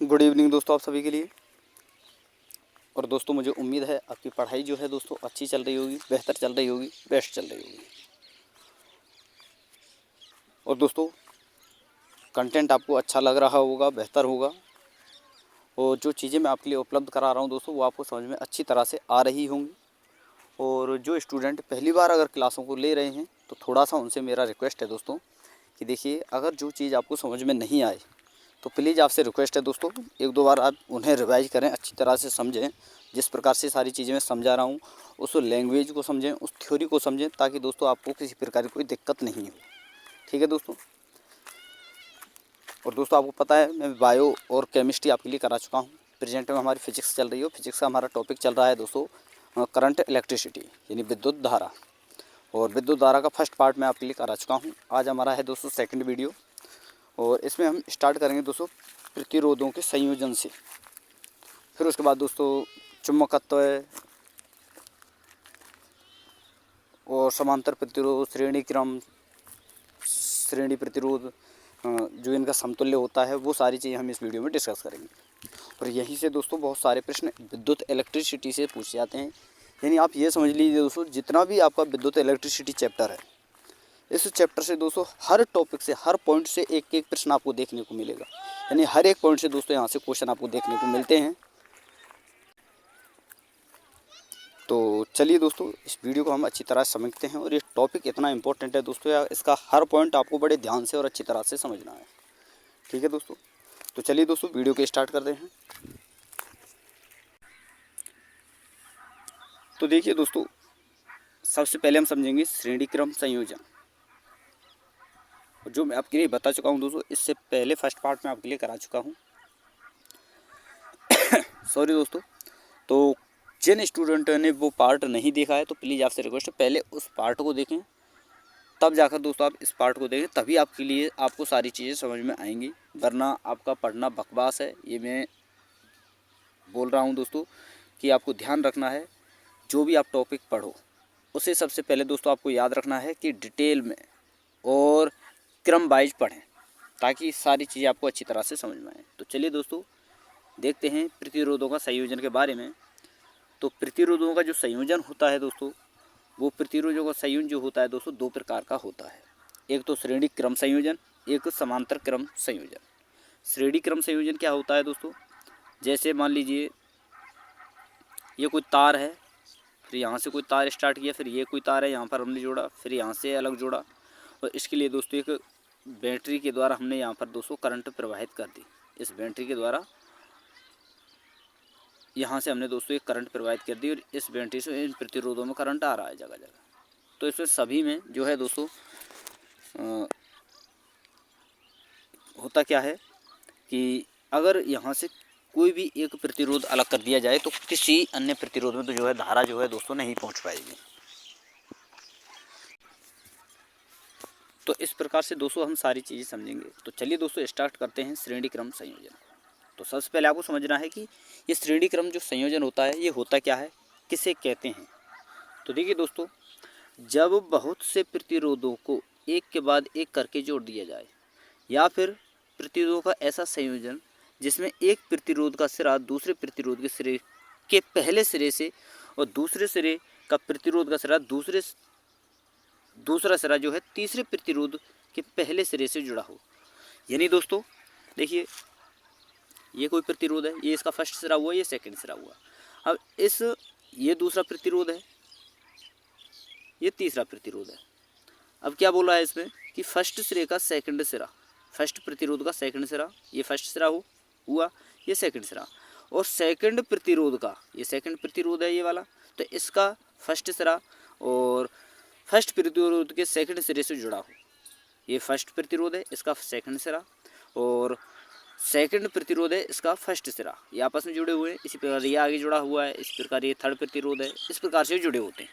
Good evening दोस्तों आप सभी के लिए। और दोस्तों मुझे उम्मीद है आपकी पढ़ाई जो है दोस्तों अच्छी चल रही होगी, बेहतर चल रही होगी, बेस्ट चल रही होगी। और दोस्तों कंटेंट आपको अच्छा लग रहा होगा, बेहतर होगा। और जो चीज़ें मैं आपके लिए उपलब्ध करा रहा हूँ दोस्तों वो आपको समझ में अच्छी तरह से आ रही होंगी। और जो स्टूडेंट पहली बार अगर क्लासों को ले रहे हैं तो थोड़ा सा उनसे मेरा रिक्वेस्ट है दोस्तों कि देखिए, अगर जो चीज़ आपको समझ में नहीं आए तो प्लीज़ आपसे रिक्वेस्ट है दोस्तों, एक दो बार आप उन्हें रिवाइज करें, अच्छी तरह से समझें। जिस प्रकार से सारी चीज़ें मैं समझा रहा हूँ उस लैंग्वेज को समझें, उस थ्योरी को समझें, ताकि दोस्तों आपको किसी प्रकार की कोई दिक्कत नहीं हो। ठीक है दोस्तों। और दोस्तों आपको पता है मैं बायो और केमिस्ट्री आपके लिए करा चुका हूँ। प्रेजेंट में हमारी फिजिक्स चल रही हो। फिजिक्स का हमारा टॉपिक चल रहा है दोस्तों करंट इलेक्ट्रिसिटी यानी विद्युत धारा। और विद्युत धारा का फर्स्ट पार्ट मैं आपके लिए करा चुका हूँ। आज हमारा है दोस्तों सेकंड वीडियो। और इसमें हम स्टार्ट करेंगे दोस्तों प्रतिरोधों के संयोजन से। फिर उसके बाद दोस्तों चुंबकत्व और समांतर प्रतिरोध, श्रेणी क्रम, श्रेणी प्रतिरोध, जो इनका समतुल्य होता है, वो सारी चीज़ें हम इस वीडियो में डिस्कस करेंगे। और यहीं से दोस्तों बहुत सारे प्रश्न विद्युत इलेक्ट्रिसिटी से पूछे जाते हैं। यानी आप ये समझ लीजिए दोस्तों, जितना भी आपका विद्युत इलेक्ट्रिसिटी चैप्टर है, इस चैप्टर से दोस्तों हर टॉपिक से, हर पॉइंट से एक एक प्रश्न आपको देखने को मिलेगा। यानी हर एक पॉइंट से दोस्तों यहाँ से क्वेश्चन आपको देखने को मिलते हैं। तो चलिए दोस्तों इस वीडियो को हम अच्छी तरह समझते हैं। और ये टॉपिक इतना इंपॉर्टेंट है दोस्तों, या इसका हर पॉइंट आपको बड़े ध्यान से और अच्छी तरह से समझना है। ठीक है दोस्तों। तो चलिए दोस्तों वीडियो को स्टार्ट करते हैं। तो देखिए दोस्तों, सबसे पहले हम समझेंगे श्रेणी क्रम संयोजन। जो मैं आपके लिए बता चुका हूँ दोस्तों, इससे पहले फर्स्ट पार्ट में आपके लिए करा चुका हूँ। सॉरी दोस्तों। तो जिन स्टूडेंटों ने वो पार्ट नहीं देखा है तो प्लीज़ आपसे रिक्वेस्ट है पहले उस पार्ट को देखें, तब जाकर दोस्तों आप इस पार्ट को देखें, तभी आपके लिए आपको सारी चीज़ें समझ में आएंगी। वरना आपका पढ़ना बकवास है, ये मैं बोल रहा हूँ दोस्तों कि आपको ध्यान रखना है। जो भी आप टॉपिक पढ़ो उसे सबसे पहले दोस्तों आपको याद रखना है कि डिटेल में और क्रम वाइज पढ़ें, ताकि सारी चीज़ें आपको अच्छी तरह से समझ में आए। तो चलिए दोस्तों देखते हैं प्रतिरोधों का संयोजन के बारे में। तो प्रतिरोधों का जो संयोजन होता है दोस्तों, वो प्रतिरोधों का संयोजन जो होता है दोस्तों दो प्रकार का होता है। एक तो श्रेणी क्रम संयोजन, एक समांतर क्रम संयोजन। श्रेणी क्रम संयोजन क्या होता है दोस्तों, जैसे मान लीजिए ये कोई तार है, फिर यहाँ से कोई तार स्टार्ट किया, फिर ये कोई तार है यहाँ पर हमने जोड़ा, फिर यहाँ से अलग जोड़ा। और इसके लिए दोस्तों एक बैटरी के द्वारा हमने यहाँ पर दोस्तों करंट प्रवाहित कर दी। इस बैटरी के द्वारा यहाँ से हमने दोस्तों एक करंट प्रवाहित कर दी और इस बैटरी से इन प्रतिरोधों में करंट आ रहा है जगह जगह। तो इसमें सभी में जो है दोस्तों होता क्या है कि अगर यहाँ से कोई भी एक प्रतिरोध अलग कर दिया जाए तो किसी अन्य प्रतिरोध में तो जो है धारा जो है दोस्तों नहीं पहुँच पाएगी। तो इस प्रकार से दोस्तों हम सारी चीज़ें समझेंगे। तो चलिए दोस्तों स्टार्ट करते हैं श्रेणी क्रम संयोजन। तो सबसे पहले आपको समझना है कि ये श्रेणी क्रम जो संयोजन होता है ये होता क्या है, किसे कहते हैं। तो देखिए दोस्तों, जब बहुत से प्रतिरोधों को एक के बाद एक करके जोड़ दिया जाए, या फिर प्रतिरोधों का ऐसा संयोजन जिसमें एक प्रतिरोध का सिरा दूसरे प्रतिरोध के सिरे के पहले सिरे से और दूसरे सिरे का प्रतिरोध का सिरा दूसरा सिरा जो है तीसरे प्रतिरोध के पहले सिरे से जुड़ा हो। यानी दोस्तों देखिए, ये कोई प्रतिरोध है, ये इसका फर्स्ट सिरा हुआ, ये सेकंड सिरा हुआ। अब ये दूसरा प्रतिरोध है, ये तीसरा प्रतिरोध है। अब क्या बोला है इसमें कि फर्स्ट सिरे का सेकंड सिरा, फर्स्ट प्रतिरोध का सेकंड सिरा, ये फर्स्ट सिरा हुआ, ये सेकंड सिरा। और सेकंड प्रतिरोध का, ये सेकंड प्रतिरोध है ये वाला, तो इसका फर्स्ट सिरा और फर्स्ट प्रतिरोध के सेकंड सिरे से जुड़ा हो। ये फर्स्ट प्रतिरोध है, इसका सेकंड सिरा, और सेकंड प्रतिरोध है, इसका फर्स्ट सिरा। ये आपस में जुड़े हुए हैं। इसी प्रकार ये आगे जुड़ा हुआ है, इस प्रकार ये थर्ड प्रतिरोध है, इस प्रकार से जुड़े होते हैं।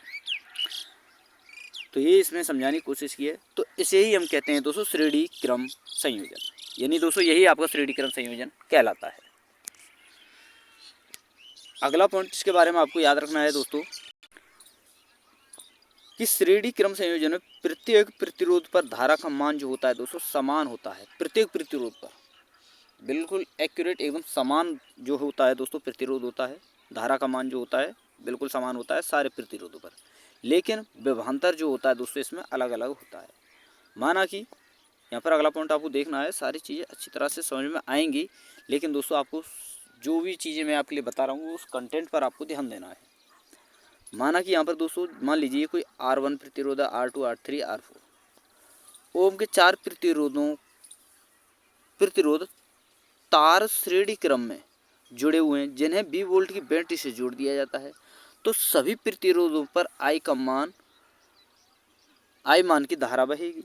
तो ये इसमें समझाने की कोशिश की है। तो इसे ही हम कहते हैं दोस्तों श्रेणी क्रम संयोजन। यानी दोस्तों यही आपका श्रेणी क्रम संयोजन कहलाता है। अगला पॉइंट इसके बारे में आपको याद रखना है दोस्तों कि श्रेणी क्रम संयोजन में प्रत्येक प्रतिरोध पर धारा का मान जो होता है दोस्तों समान होता है। प्रत्येक प्रतिरोध पर बिल्कुल एक्यूरेट एकदम समान जो होता है दोस्तों प्रतिरोध होता है, धारा का मान जो होता है बिल्कुल समान होता है सारे प्रतिरोधों पर, लेकिन विभवांतर जो होता है दोस्तों इसमें अलग अलग होता है। माना कि यहाँ पर अगला पॉइंट आपको देखना है, सारी चीज़ें अच्छी तरह से समझ में आएंगी, लेकिन दोस्तों आपको जो भी चीज़ें मैं आपके लिए बता रहा हूँ उस कंटेंट पर आपको ध्यान देना है। माना कि यहाँ पर दोस्तों मान लीजिए कोई R1 प्रतिरोध है, R2, R3, R4 ओम के 4 प्रतिरोध तार श्रेणी क्रम में जुड़े हुए हैं, जिन्हें 20 वोल्ट की बैटरी से जोड़ दिया जाता है। तो सभी प्रतिरोधों पर आई मान की धारा बहेगी।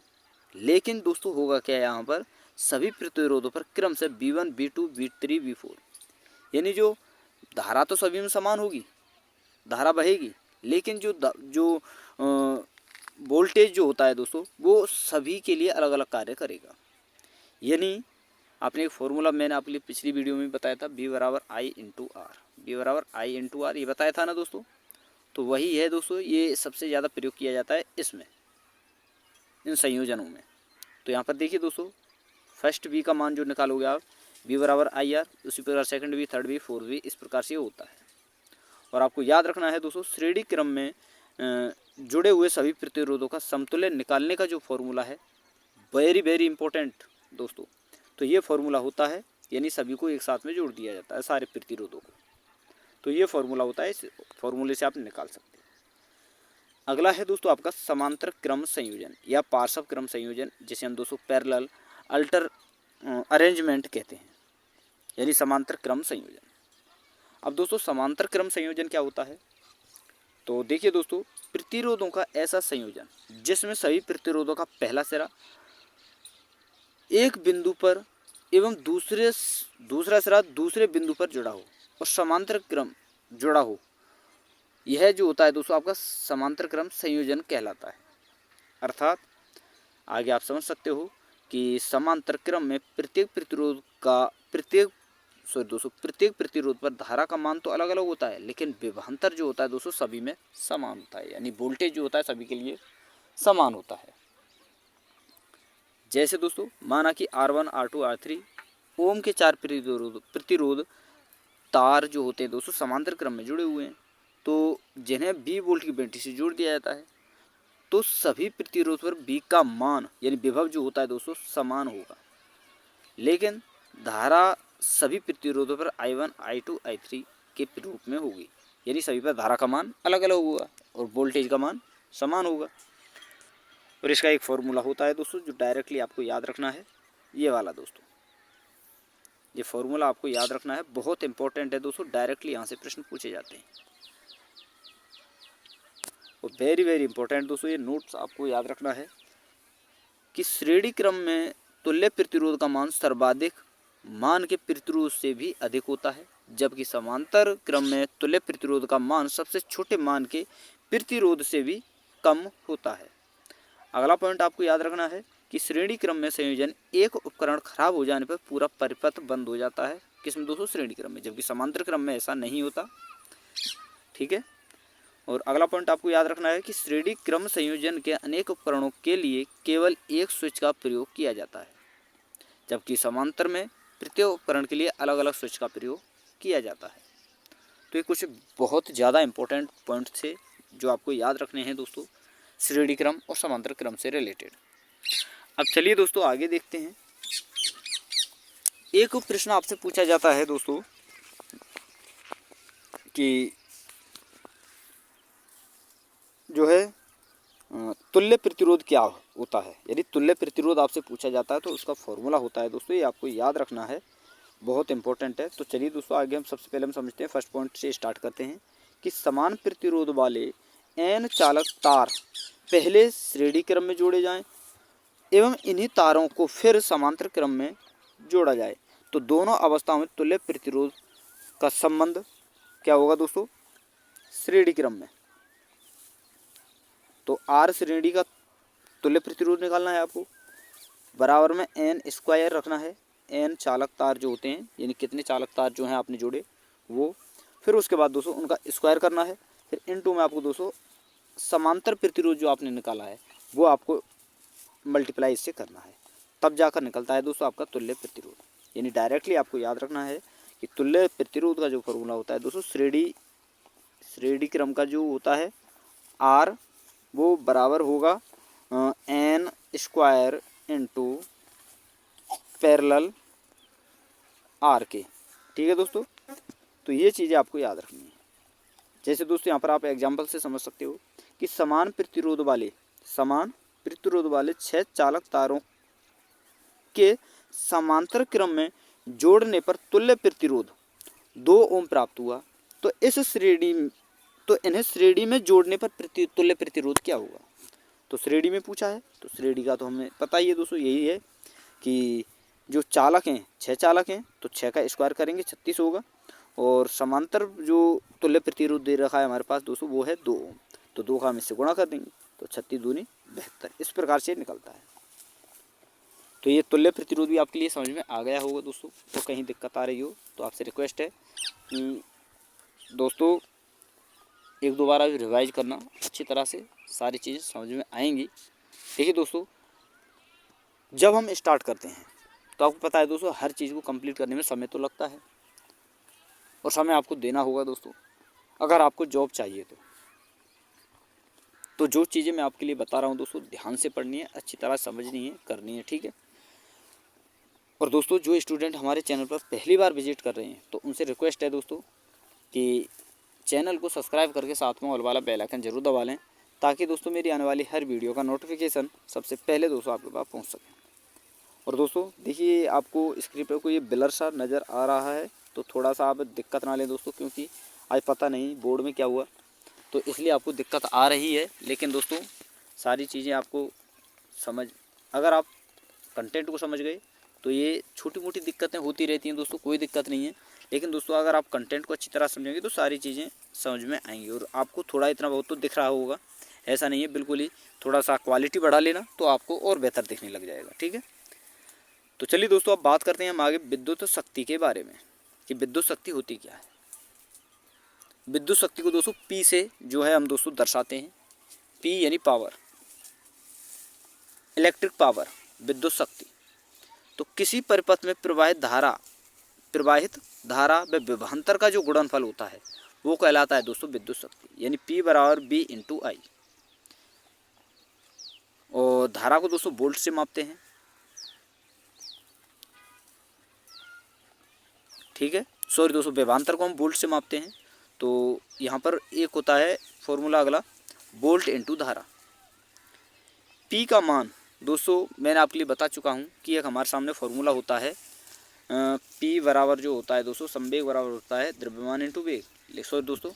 लेकिन दोस्तों होगा क्या, यहाँ पर सभी प्रतिरोधों पर क्रम से V1, V2, V3, V4 यानी जो धारा तो सभी में समान होगी, धारा बहेगी, लेकिन जो वोल्टेज जो होता है दोस्तों वो सभी के लिए अलग अलग कार्य करेगा। यानी आपने एक फॉर्मूला मैंने आपके लिए पिछली वीडियो में बताया था, V बराबर I इंटू आर, ये बताया था ना दोस्तों। तो वही है दोस्तों, ये सबसे ज़्यादा प्रयोग किया जाता है इसमें, इन संयोजनों में। तो यहाँ पर देखिए दोस्तों, फर्स्ट V का मान जो निकालोगे आप, V बराबर IR, उसी प्रकार second V, third V, fourth V, इस प्रकार से होता है। और आपको याद रखना है दोस्तों, श्रेणी क्रम में जुड़े हुए सभी प्रतिरोधों का समतुल्य निकालने का जो फॉर्मूला है, वेरी वेरी इंपॉर्टेंट दोस्तों। तो ये फॉर्मूला होता है, यानी सभी को एक साथ में जोड़ दिया जाता है, सारे प्रतिरोधों को। तो ये फॉर्मूला होता है, इस फॉर्मूले से आप निकाल सकते हैं। अगला है दोस्तों आपका समांतर क्रम संयोजन या पार्श्व क्रम संयोजन, जिसे हम दोस्तों पैरेलल अल्टर अरेंजमेंट कहते हैं, यानी समांतर क्रम संयोजन। अब दोस्तों समांतर क्रम संयोजन क्या होता है, तो देखिए दोस्तों, प्रतिरोधों का ऐसा संयोजन जिसमें सभी प्रतिरोधों का पहला सिरा एक बिंदु पर एवं दूसरा सिरा दूसरे बिंदु पर जुड़ा हो और समांतर क्रम जुड़ा हो, यह जो होता है दोस्तों आपका समांतर क्रम संयोजन कहलाता है। अर्थात आगे आप समझ सकते हो कि समांतर क्रम में प्रत्येक प्रतिरोध पर धारा का मान तो अलग अलग होता है, लेकिन विभवांतर जो होता है दोस्तों सभी में समान होता है, यानी वोल्टेज जो होता है सभी के लिए समान होता है। जैसे दोस्तों माना कि R1, R2, R3 ओम के 4 प्रतिरोध तार जो होते हैं दोस्तों समांतर क्रम में जुड़े हुए हैं, तो जिन्हें 20 वोल्ट की बैटरी से जोड़ दिया जाता है। तो सभी प्रतिरोध पर V का मान यानी विभव जो होता है दोस्तों समान होगा, लेकिन धारा सभी प्रतिरोधों पर I1, I2, I3 के रूप में होगी, यानी सभी पर धारा का मान अलग अलग होगा और वोल्टेज का मान समान होगा। और इसका एक फॉर्मूला होता है दोस्तों जो डायरेक्टली आपको याद रखना है, ये वाला दोस्तों, ये फॉर्मूला आपको याद रखना है, बहुत इंपॉर्टेंट है दोस्तों, डायरेक्टली यहाँ से प्रश्न पूछे जाते हैं। और वेरी वेरी इंपॉर्टेंट दोस्तों, ये नोट्स आपको याद रखना है कि श्रेणी क्रम में तुल्य प्रतिरोध का मान सर्वाधिक मान के प्रतिरोध से भी अधिक होता है, जबकि समांतर क्रम में तुल्य प्रतिरोध का मान सबसे छोटे मान के प्रतिरोध से भी कम होता है। अगला पॉइंट आपको याद रखना है कि श्रेणी क्रम में संयोजन एक उपकरण खराब हो जाने पर पूरा परिपथ बंद हो जाता है, किसमें दोस्तों श्रेणी क्रम में, जबकि समांतर क्रम में ऐसा नहीं होता। ठीक है। और अगला पॉइंट आपको याद रखना है कि श्रेणी क्रम संयोजन के अनेक उपकरणों के लिए केवल एक स्विच का प्रयोग किया जाता है, जबकि समांतर में प्रत्येक उपकरण के लिए अलग अलग स्विच का प्रयोग किया जाता है। तो ये कुछ बहुत ज़्यादा इंपॉर्टेंट पॉइंट थे जो आपको याद रखने हैं दोस्तों, श्रेणी क्रम और समांतर क्रम से रिलेटेड। अब चलिए दोस्तों आगे देखते हैं। एक प्रश्न आपसे पूछा जाता है दोस्तों कि जो है तुल्य प्रतिरोध क्या होता है। यदि तुल्य प्रतिरोध आपसे पूछा जाता है तो उसका फॉर्मूला होता है दोस्तों, ये आपको याद रखना है, बहुत इंपॉर्टेंट है। तो चलिए दोस्तों आगे हम सबसे पहले हम समझते हैं, फर्स्ट पॉइंट से स्टार्ट करते हैं कि समान प्रतिरोध वाले n चालक तार पहले श्रेणी क्रम में जोड़े जाएं एवं इन्हीं तारों को फिर समांतर क्रम में जोड़ा जाए तो दोनों अवस्थाओं में तुल्य प्रतिरोध का संबंध क्या होगा दोस्तों, श्रेणी क्रम में। तो R श्रेणी का तुल्य प्रतिरोध निकालना है आपको, बराबर में n स्क्वायर रखना है, n चालक तार जो होते हैं यानी कितने चालक तार जो हैं आपने जोड़े वो, फिर उसके बाद दोस्तों उनका स्क्वायर करना है, फिर इनटू में आपको दोस्तों समांतर प्रतिरोध जो आपने निकाला है वो आपको मल्टीप्लाई इससे करना है, तब जाकर निकलता है दोस्तों आपका तुल्य प्रतिरोध। यानी डायरेक्टली आपको याद रखना है कि तुल्य प्रतिरोध का जो फॉर्मूला होता है दोस्तों, श्रेणी क्रम का जो होता है आर, वो बराबर होगा N square into parallel R के। ठीक है दोस्तों, तो ये चीज़ें आपको याद रखनी है। जैसे दोस्तों यहाँ पर आप एग्जांपल से समझ सकते हो कि समान प्रतिरोध वाले 6 चालक तारों के समांतर क्रम में जोड़ने पर तुल्य प्रतिरोध 2 ओम प्राप्त हुआ। तो इन्हें श्रेणी में जोड़ने पर तुल्य प्रतिरोध क्या होगा? तो श्रेणी में पूछा है, तो श्रेणी का तो हमें पता ही है दोस्तों, यही है कि जो चालक हैं 6 चालक हैं तो 6 का स्क्वायर करेंगे 36 होगा, और समांतर जो तुल्य प्रतिरोध दे रखा है हमारे पास दोस्तों वो है 2 ओम, तो 2 का हम इससे गुणा कर देंगे तो 36 दूनी 72, इस प्रकार से निकलता है। तो ये तुल्य प्रतिरोध भी आपके लिए समझ में आ गया होगा दोस्तों। तो कहीं दिक्कत आ रही हो तो आपसे रिक्वेस्ट है कि दोस्तों एक दो बार अभी रिवाइज करना, अच्छी तरह से सारी चीज़ें समझ में आएंगी। देखिए दोस्तों, जब हम स्टार्ट करते हैं तो आपको पता है दोस्तों हर चीज़ को कंप्लीट करने में समय तो लगता है, और समय आपको देना होगा दोस्तों अगर आपको जॉब चाहिए तो जो चीज़ें मैं आपके लिए बता रहा हूँ दोस्तों ध्यान से पढ़नी है, अच्छी तरह समझनी है, करनी है। ठीक है, और दोस्तों जो स्टूडेंट हमारे चैनल पर पहली बार विजिट कर रहे हैं तो उनसे रिक्वेस्ट है दोस्तों कि चैनल को सब्सक्राइब करके साथ में ऑल वाला बेल आइकन जरूर दबा लें, ताकि दोस्तों मेरी आने वाली हर वीडियो का नोटिफिकेशन सबसे पहले दोस्तों आपके पास पहुंच सके। और दोस्तों देखिए, आपको स्क्रीन पर कोई ब्लर सा नज़र आ रहा है तो थोड़ा सा आप दिक्कत ना लें दोस्तों, क्योंकि आज पता नहीं बोर्ड में क्या हुआ तो इसलिए आपको दिक्कत आ रही है। लेकिन दोस्तों सारी चीज़ें आपको अगर आप कंटेंट को समझ गए तो ये छोटी मोटी दिक्कतें होती रहती हैं दोस्तों, कोई दिक्कत नहीं है। लेकिन दोस्तों अगर आप कंटेंट को अच्छी तरह समझेंगे तो सारी चीज़ें समझ में आएंगी, और आपको थोड़ा इतना बहुत तो दिख रहा होगा, ऐसा नहीं है बिल्कुल ही। थोड़ा सा क्वालिटी बढ़ा लेना तो आपको और बेहतर दिखने लग जाएगा। ठीक है, तो चलिए दोस्तों अब बात करते हैं हम आगे विद्युत शक्ति के बारे में कि विद्युत शक्ति होती क्या है। विद्युत शक्ति को दोस्तों P से जो है हम दोस्तों दर्शाते हैं। P यानी पावर, इलेक्ट्रिक पावर, विद्युत शक्ति। तो किसी परिपथ में प्रवाहित धारा व विभवांतर का जो गुणनफल होता है वो कहलाता है दोस्तों विद्युत शक्ति, यानी P बराबर B इंटू आई। और धारा को दोस्तों वोल्ट से मापते हैं। ठीक है, सॉरी दोस्तों, विभवांतर को हम वोल्ट से मापते हैं। तो यहाँ पर एक होता है फॉर्मूला अगला, वोल्ट इंटू धारा। P का मान दोस्तों मैंने आपके लिए बता चुका हूँ कि एक हमारे सामने फॉर्मूला होता है P बराबर जो होता है दोस्तों संवेग बराबर होता है द्रव्यमान इंटू वेग। सॉरी दोस्तों,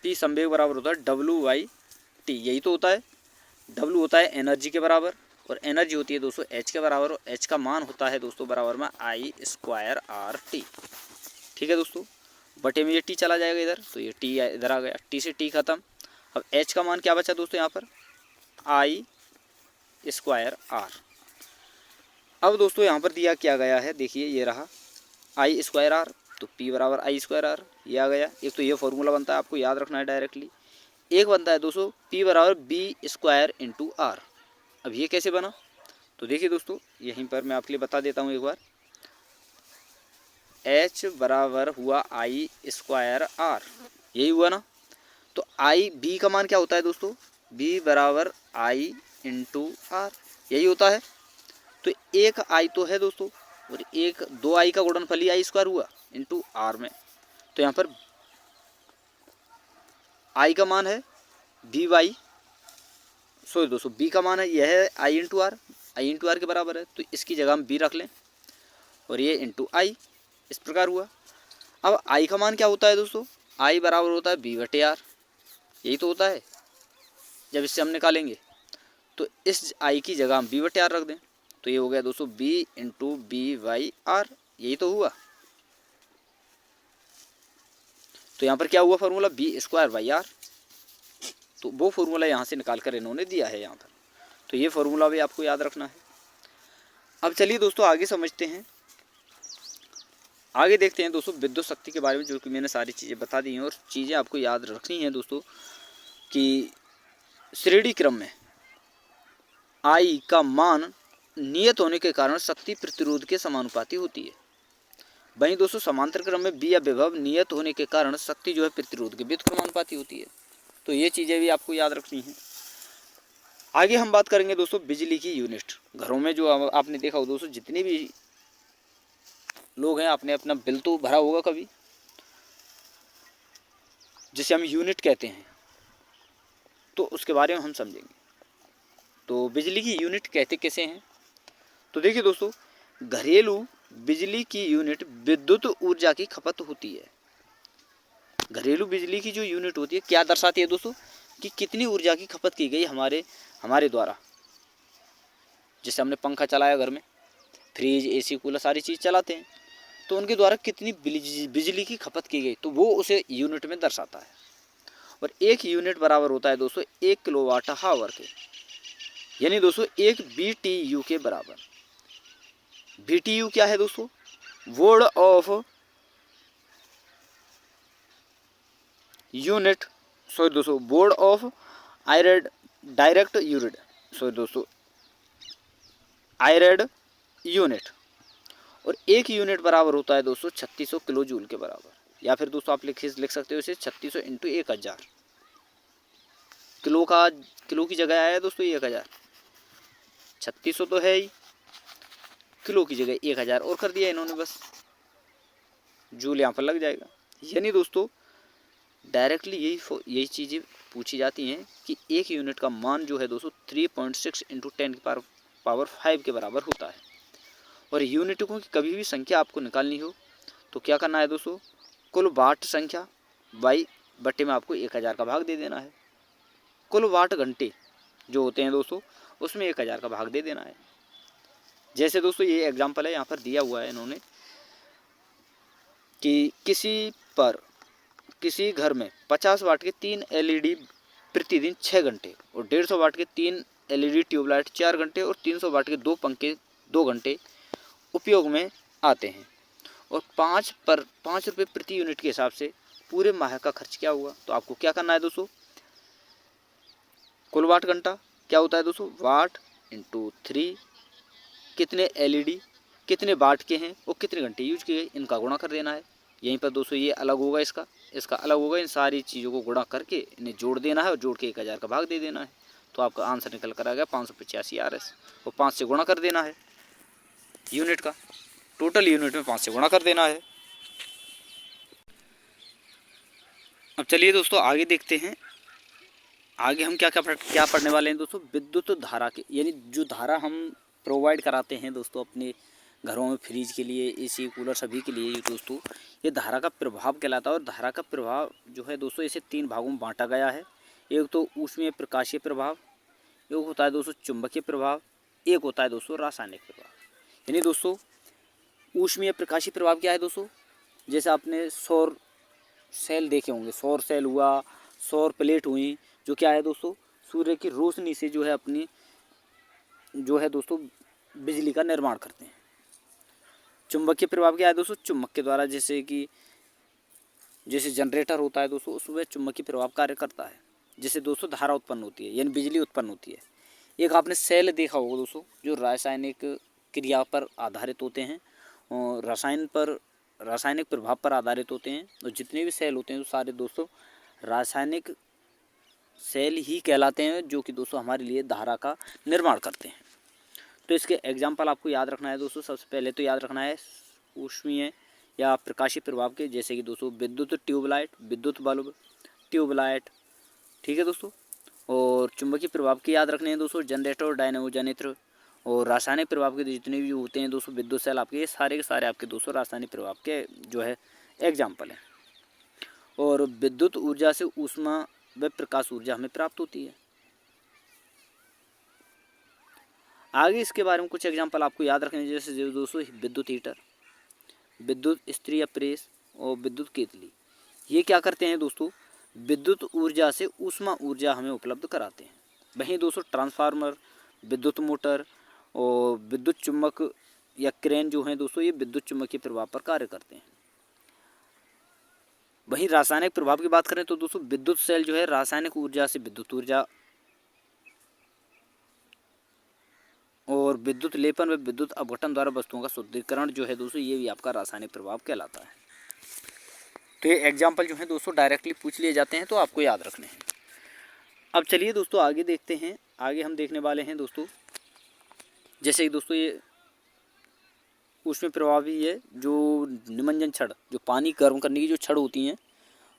P संवेग बराबर होता है W/T, यही तो होता है। W होता है एनर्जी के बराबर, और एनर्जी होती है दोस्तों H के बराबर, और H का मान होता है दोस्तों बराबर में I²RT। ठीक है दोस्तों, बटे में ये T चला जाएगा इधर, तो ये T इधर आ गया, T से T खत्म। अब H का मान क्या बचा दोस्तों यहाँ पर I²R। अब दोस्तों यहाँ पर दिया क्या गया है, देखिए ये रहा I²R, तो P बराबर I²R, ये आ गया। एक तो ये फॉर्मूला बनता है, आपको याद रखना है डायरेक्टली। एक बनता है दोस्तों P बराबर B² इंटू R। अब ये कैसे बना, तो देखिए दोस्तों यहीं पर मैं आपके लिए बता देता हूँ एक बार। H बराबर हुआ I²R, यही हुआ ना। तो B का मान क्या होता है दोस्तों, B बराबर I इंटू R, यही होता है। तो एक I तो है दोस्तों, और एक 2 I का गुणनफल ही I² हुआ इंटू R में। तो यहाँ पर I का मान है सॉरी दोस्तों B का मान है यह है I इंटू R के बराबर है, तो इसकी जगह हम B रख लें, और ये इंटू I, इस प्रकार हुआ। अब I का मान क्या होता है दोस्तों, I बराबर होता है B/R, यही तो होता है। जब इससे हम निकालेंगे तो इस I की जगह हम B/R रख दें, तो ये हो गया दोस्तों B इंटू B/R, यही तो हुआ। तो यहाँ पर क्या हुआ फॉर्मूला B²/R, तो वो फॉर्मूला यहाँ से निकाल कर इन्होंने दिया है यहाँ पर। तो ये फॉर्मूला भी आपको याद रखना है। अब चलिए दोस्तों आगे समझते हैं, आगे देखते हैं दोस्तों विद्युत शक्ति के बारे में, जो कि मैंने सारी चीज़ें बता दी हैं। और चीज़ें आपको याद रखनी है दोस्तों कि श्रेणी क्रम में I का मान नियत होने के कारण शक्ति प्रतिरोध के समानुपाती होती है। वहीं दोस्तों समांतर क्रम में बी या विभव नियत होने के कारण शक्ति जो है प्रतिरोध के व्युत्क्रमानुपाती होती है। तो ये चीज़ें भी आपको याद रखनी है। आगे हम बात करेंगे दोस्तों बिजली की यूनिट। घरों में जो आपने देखा हो दोस्तों, जितने भी लोग हैं आपने अपना बिल तो भरा होगा कभी, जिसे हम यूनिट कहते हैं, तो उसके बारे में हम समझेंगे। तो बिजली की यूनिट कहते कैसे हैं, तो देखिए दोस्तों, घरेलू बिजली की यूनिट विद्युत ऊर्जा की खपत होती है। घरेलू बिजली की जो यूनिट होती है क्या दर्शाती है दोस्तों, कि कितनी ऊर्जा की खपत की गई हमारे द्वारा। जैसे हमने पंखा चलाया घर में, फ्रिज, एसी, कूलर सारी चीज़ चलाते हैं, तो उनके द्वारा कितनी बिजली की खपत की गई, तो वो उसे यूनिट में दर्शाता है। और एक यूनिट बराबर होता है दोस्तों 1 किलोवाट हावर के, यानी दोस्तों 1 BTU के बराबर। BTU क्या है दोस्तों, बोर्ड ऑफ यूनिट, सॉरी दोस्तों, बोर्ड ऑफ आयरेड डायरेक्ट यूनिट, सॉरी दोस्तों, आयरेड यूनिट। और एक यूनिट बराबर होता है दोस्तों 3600 किलो जूल के बराबर, या फिर दोस्तों आप लिख सकते हो इसे 3600 इंटू 1000। किलो की जगह आया है दोस्तों 1000, 3600 तो है ही, किलो की जगह 1000 और कर दिया इन्होंने, बस जूल यहाँ पर लग जाएगा। यानी दोस्तों डायरेक्टली यही चीज़ें पूछी जाती हैं कि एक यूनिट का मान जो है दोस्तों 3.6 इंटू 10 की पावर 5 के बराबर होता है। और यूनिटों की कभी भी संख्या आपको निकालनी हो तो क्या करना है दोस्तों, कुल वाट संख्या बाई बट्टे में आपको 1000 का भाग दे देना है। कुल वाट घंटे जो होते हैं दोस्तों उसमें 1000 का भाग दे देना है। जैसे दोस्तों ये एग्जांपल है, यहाँ पर दिया हुआ है इन्होंने कि किसी घर में 50 वाट के 3 LED प्रतिदिन 6 घंटे और 150 वाट के 3 LED ट्यूबलाइट 4 घंटे और 300 वाट के 2 पंखे 2 घंटे उपयोग में आते हैं। और 5 रुपये प्रति यूनिट के हिसाब से पूरे माह का खर्च क्या हुआ, तो आपको क्या करना है दोस्तों, कुल वाट घंटा क्या होता है दोस्तों, वाट इंटू 3, कितने LED कितने वाट के हैं और कितने घंटे यूज किए इनका गुणा कर देना है। यहीं पर दोस्तों ये अलग होगा, इसका अलग होगा, इन सारी चीज़ों को गुणा करके इन्हें जोड़ देना है और जोड़ के 1000 का भाग दे देना है। तो आपका आंसर निकल कर आ गया 585 RS, और 5 से गुणा कर देना है यूनिट का, टोटल यूनिट में 5 से गुणा कर देना है। अब चलिए दोस्तों आगे देखते हैं, आगे हम क्या पढ़ने वाले हैं दोस्तों, विद्युत धारा के, यानी जो धारा हम प्रोवाइड कराते हैं दोस्तों अपने घरों में, फ्रिज के लिए, एसी, कूलर सभी के लिए दोस्तों, ये धारा का प्रभाव कहलाता है। और धारा का प्रभाव जो है दोस्तों इसे 3 भागों में बांटा गया है। एक तो ऊष्मीय प्रकाशीय प्रभाव, एक होता है दोस्तों चुंबकीय प्रभाव, एक होता है दोस्तों रासायनिक प्रभाव। यानी दोस्तों ऊष्मीय प्रकाशीय प्रभाव क्या है दोस्तों, जैसे आपने सौर सेल देखे होंगे, सौर सेल हुआ, सौर प्लेट हुई, जो क्या है दोस्तों सूर्य की रोशनी से जो है अपनी जो है दोस्तों बिजली का निर्माण करते हैं। चुंबकीय प्रभाव क्या है दोस्तों, चुंबक के द्वारा, जैसे जनरेटर होता है दोस्तों उसमें चुंबकीय प्रभाव कार्य करता है, जिससे दोस्तों धारा उत्पन्न होती है, यानी बिजली उत्पन्न होती है। एक आपने सेल देखा होगा दोस्तों जो रासायनिक क्रिया पर आधारित होते हैं और रासायनिक प्रभाव पर आधारित होते हैं। और जितने भी सेल होते हैं तो सारे दोस्तों रासायनिक सेल ही कहलाते हैं, जो कि दोस्तों हमारे लिए धारा का निर्माण करते हैं। तो इसके एग्जाम्पल आपको याद रखना है दोस्तों, सबसे पहले तो याद रखना है ऊष्मीय या प्रकाशीय प्रभाव के, जैसे कि दोस्तों विद्युत ट्यूबलाइट, विद्युत बल्ब, ट्यूबलाइट, ठीक है दोस्तों। और चुंबकीय प्रभाव के याद रखने हैं दोस्तों जनरेटर, डायनेमो जनरेटर। और रासायनिक प्रभाव के जितने भी होते हैं दोस्तों विद्युत सेल आपके, ये सारे के सारे आपके दोस्तों रासायनिक प्रभाव के जो है एग्जाम्पल हैं। और विद्युत ऊर्जा से ऊष्मा व प्रकाश ऊर्जा हमें प्राप्त होती है। आगे इसके बारे में कुछ एग्जाम्पल आपको याद रखने, जैसे दोस्तों विद्युत हीटर, विद्युत इस्त्री या प्रेस और विद्युत केतली, ये क्या करते हैं दोस्तों, विद्युत ऊर्जा से ऊष्मा ऊर्जा हमें उपलब्ध कराते हैं। वहीं दोस्तों ट्रांसफार्मर, विद्युत मोटर और विद्युत चुम्बक या क्रेन जो हैं दोस्तों, ये विद्युत चुम्बकीय प्रभाव पर कार्य करते हैं। वहीं रासायनिक प्रभाव की बात करें तो दोस्तों विद्युत सेल जो है रासायनिक ऊर्जा से विद्युत ऊर्जा और विद्युत लेपन व विद्युत अपघटन द्वारा वस्तुओं का शुद्धिकरण जो है दोस्तों, ये भी आपका रासायनिक प्रभाव कहलाता है। तो ये एग्जाम्पल जो है दोस्तों डायरेक्टली पूछ लिए जाते हैं, तो आपको याद रखने हैं। अब चलिए दोस्तों आगे देखते हैं। आगे हम देखने वाले हैं दोस्तों, जैसे कि दोस्तों ये उसमें प्रभावी है जो निमज्जन छड़, जो पानी गर्म करने की जो छड़ होती हैं,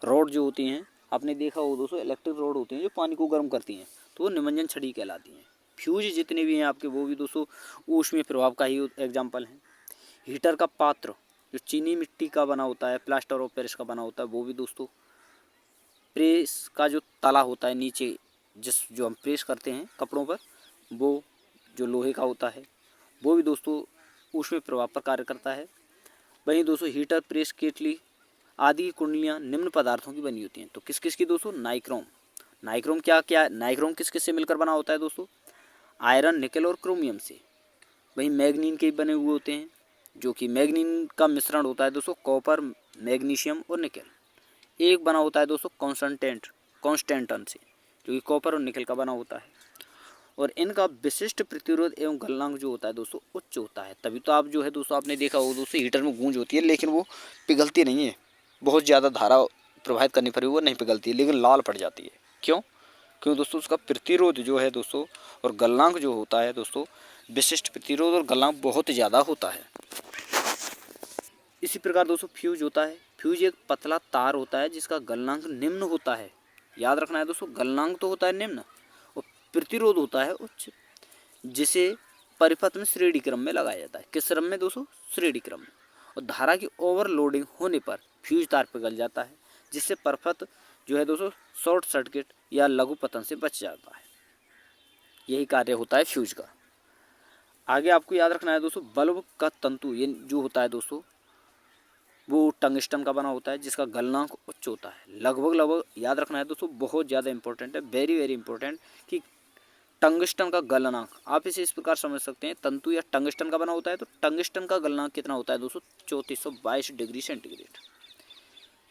रॉड जो होती हैं, आपने देखा हो दोस्तों इलेक्ट्रिक रॉड होती हैं जो पानी को गर्म करती हैं, तो वो निमज्जन छड़ी कहलाती हैं। फ्यूज जितने भी हैं आपके, वो भी दोस्तों ऊष्मीय प्रभाव का ही एग्जाम्पल हैं। हीटर का पात्र जो चीनी मिट्टी का बना होता है, प्लास्टर ऑफ पेरिस का बना होता है, वो भी दोस्तों। प्रेस का जो तला होता है नीचे, जो हम प्रेस करते हैं कपड़ों पर, वो जो लोहे का होता है, वो भी दोस्तों ऊष्मीय प्रभाव पर कार्य करता है। वहीं दोस्तों हीटर, प्रेस, केटली आदि की कुंडलियाँ निम्न पदार्थों की बनी होती हैं। तो किस किस की दोस्तों? नाइक्रोम। नाइक्रोम क्या नाइक्रोम किस किस से मिलकर बना होता है दोस्तों? आयरन, निकल और क्रोमियम से। वहीं मैग्नीन के बने हुए होते हैं, जो कि मैग्नीन का मिश्रण होता है दोस्तों कॉपर, मैग्नीशियम और निकल। एक बना होता है दोस्तों कॉन्स्टेंटन से, जो कि कॉपर और निकल का बना होता है। और इनका विशिष्ट प्रतिरोध एवं गलनांक जो होता है दोस्तों उच्च होता है। तभी तो आप जो है दोस्तों आपने देखा हो दोस्तों हीटर में गूंज होती है, लेकिन वो पिघलती नहीं है। बहुत ज़्यादा धारा प्रवाहित करने पर भी वो नहीं पिघलती है, लेकिन लाल पड़ जाती है। क्यों दोस्तों? उसका प्रतिरोध जो है दोस्तों और गलनांक जो होता है दोस्तों, विशिष्ट प्रतिरोध और गलनांक बहुत ज़्यादा होता है। इसी प्रकार दोस्तों फ्यूज होता है। फ्यूज एक पतला तार होता है जिसका गलनांक निम्न होता है। याद रखना है दोस्तों, गलनांक तो होता है निम्न और प्रतिरोध होता है उच्च, जिसे परिपथ में श्रेणी क्रम में लगाया जाता है। किस क्रम में दोस्तों? श्रेणी क्रम में। और धारा की ओवरलोडिंग होने पर फ्यूज तार पिघल जाता है, जिससे परिपथ जो है दोस्तों शॉर्ट सर्किट या लघु पतन से बच जाता है। यही कार्य होता है फ्यूज का। आगे आपको याद रखना है दोस्तों, बल्ब का तंतु ये जो होता है दोस्तों, वो टंगस्टन का बना होता है, जिसका गलनांक उच्च होता है। लगभग याद रखना है दोस्तों, बहुत ज़्यादा इंपॉर्टेंट है, वेरी वेरी इंपॉर्टेंट, कि टंगस्टन का गलनांक आप इसे इस प्रकार समझ सकते हैं। तंतु या टंगस्टन का बना होता है, तो टंगस्टन का गलनांक कितना होता है दोस्तों? 3422 डिग्री सेंटीग्रेड।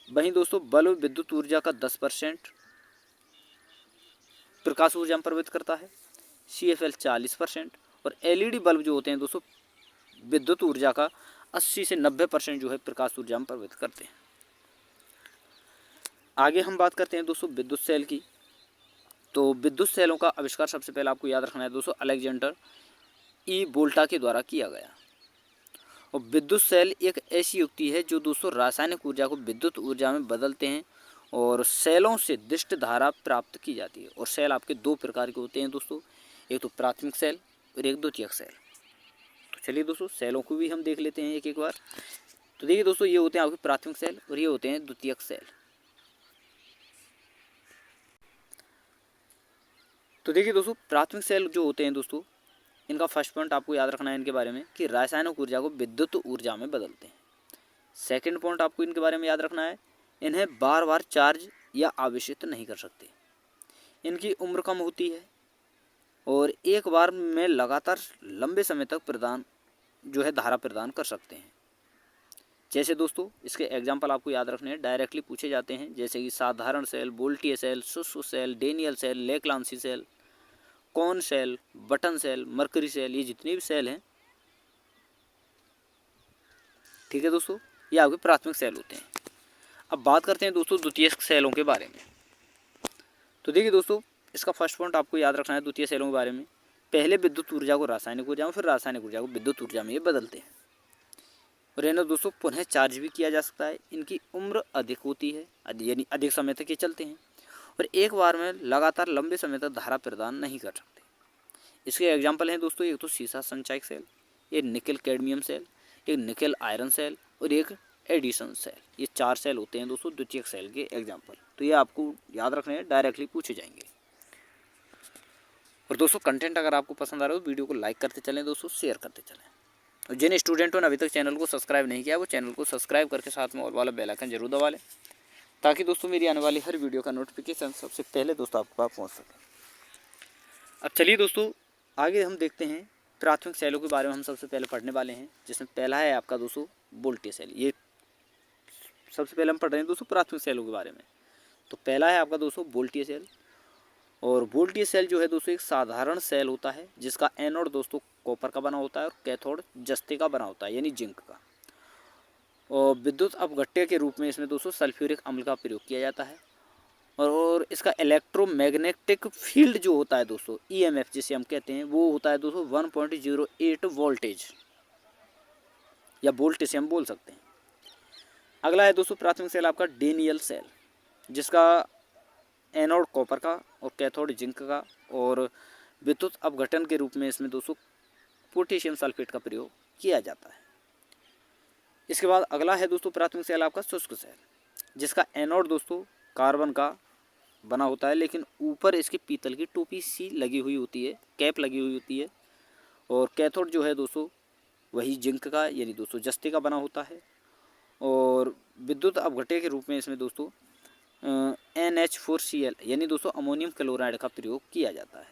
वहीं दोस्तों बल्ब विद्युत ऊर्जा का 10% प्रकाश ऊर्जा में परिवर्तित करता है, CFL 40%, और LED बल्ब जो होते हैं दोस्तों विद्युत ऊर्जा का 80 से 90% जो है प्रकाश ऊर्जा में परिवर्तित करते हैं। आगे हम बात करते हैं दोस्तों विद्युत सेल की। तो विद्युत सेलों का आविष्कार सबसे पहले आपको याद रखना है दोस्तों अलेक्जेंडर ई वोल्टा के द्वारा किया गया। और विद्युत सेल एक ऐसी युक्ति है जो दोस्तों रासायनिक ऊर्जा को विद्युत ऊर्जा में बदलते हैं और सेलों से दिष्ट धारा प्राप्त की जाती है। और सेल आपके दो प्रकार के होते हैं दोस्तों, एक तो प्राथमिक सेल और एक द्वितीयक सेल। तो चलिए दोस्तों सेलों को भी हम देख लेते हैं एक एक बार। तो देखिए दोस्तों, ये होते हैं आपके प्राथमिक सेल और ये होते हैं द्वितीयक सेल। तो देखिए दोस्तों, प्राथमिक सेल जो होते हैं दोस्तों, इनका फर्स्ट पॉइंट आपको याद रखना है इनके बारे में कि रासायनिक ऊर्जा को विद्युत ऊर्जा में बदलते हैं। सेकंड पॉइंट आपको इनके बारे में याद रखना है, इन्हें बार बार चार्ज या आवेशित नहीं कर सकते, इनकी उम्र कम होती है और एक बार में लगातार लंबे समय तक धारा प्रदान कर सकते हैं। जैसे दोस्तों इसके एग्जाम्पल आपको याद रखने हैं, डायरेक्टली पूछे जाते हैं, जैसे कि साधारण सेल, वोल्टीय सेल, शुष्क cell, Daniell cell, Leclanché cell, कॉन cell, button cell, mercury cell, ये जितने भी सेल हैं, ठीक है दोस्तों, ये आपके प्राथमिक सेल होते हैं। अब बात करते हैं दोस्तों द्वितीयक सेलों के बारे में। तो देखिए दोस्तों, इसका फर्स्ट पॉइंट आपको याद रखना है द्वितीय सेलों के बारे में, पहले विद्युत ऊर्जा को रासायनिक ऊर्जा में, फिर रासायनिक ऊर्जा को विद्युत ऊर्जा में ये बदलते हैं। और इन्हें दोस्तों पुनः चार्ज भी किया जा सकता है। इनकी उम्र अधिक होती है, यानी अधिक समय तक ये चलते हैं, और एक बार में लगातार लंबे समय तक धारा प्रदान नहीं कर सकते। इसके एग्जाम्पल हैं दोस्तों, एक तो सीसा संचायक सेल, एक निकल कैडमियम सेल, एक निकल आयरन सेल और एक एडिशन सेल। ये 4 सेल होते हैं दोस्तों द्वितीयक सेल के एग्जाम्पल। तो ये आपको याद रखने हैं, डायरेक्टली पूछे जाएंगे। और दोस्तों कंटेंट अगर आपको पसंद आ रहा हो, वीडियो को लाइक करते चलें दोस्तों, शेयर करते चलें। और जिन स्टूडेंटों ने अभी तक चैनल को सब्सक्राइब नहीं किया, वो चैनल को सब्सक्राइब करके साथ में ऑल वाला बेल आइकन जरूर दबा लें, ताकि दोस्तों मेरी आने वाली हर वीडियो का नोटिफिकेशन सबसे पहले दोस्तों आपके पास पहुँच सके। अब चलिए दोस्तों आगे हम देखते हैं प्राथमिक सेलों के बारे में हम सबसे पहले पढ़ने वाले हैं, जिसमें पहला है आपका दोस्तों वोल्टीय सेल। ये सबसे पहले हम पढ़ रहे हैं दोस्तों प्राथमिक सेलों के बारे में। तो पहला है आपका दोस्तों वोल्टीय सेल। और वोल्टेज सेल जो है दोस्तों एक साधारण सेल होता है जिसका एनोड दोस्तों कॉपर का बना होता है और कैथोड जस्ते का बना होता है यानी जिंक का। और विद्युत अपघट्य के रूप में इसमें दोस्तों सल्फ्यूरिक अम्ल का प्रयोग किया जाता है। और इसका इलेक्ट्रोमैग्नेटिक फील्ड जो होता है दोस्तों ईएमएफ जिसे हम कहते हैं वो होता है दोस्तों 1.08 वोल्टेज या वोल्ट इसे हम बोल सकते हैं। अगला है दोस्तों प्राथमिक सेल आपका डेनियल सेल जिसका एनोड कॉपर का और कैथोड जिंक का और विद्युत अपघटन के रूप में इसमें दोस्तों पोटेशियम सल्फेट का प्रयोग किया जाता है। इसके बाद अगला है दोस्तों प्राथमिक सेल आपका शुष्क सेल जिसका एनोड दोस्तों कार्बन का बना होता है लेकिन ऊपर इसकी पीतल की टोपी सी लगी हुई होती है, कैप लगी हुई होती है। और कैथोड जो है दोस्तों वही जिंक का यानी दोस्तों जस्ते का बना होता है। और विद्युत अपघट्य के रूप में इसमें दोस्तों NH4Cl यानी दोस्तों अमोनियम क्लोराइड का प्रयोग किया जाता है।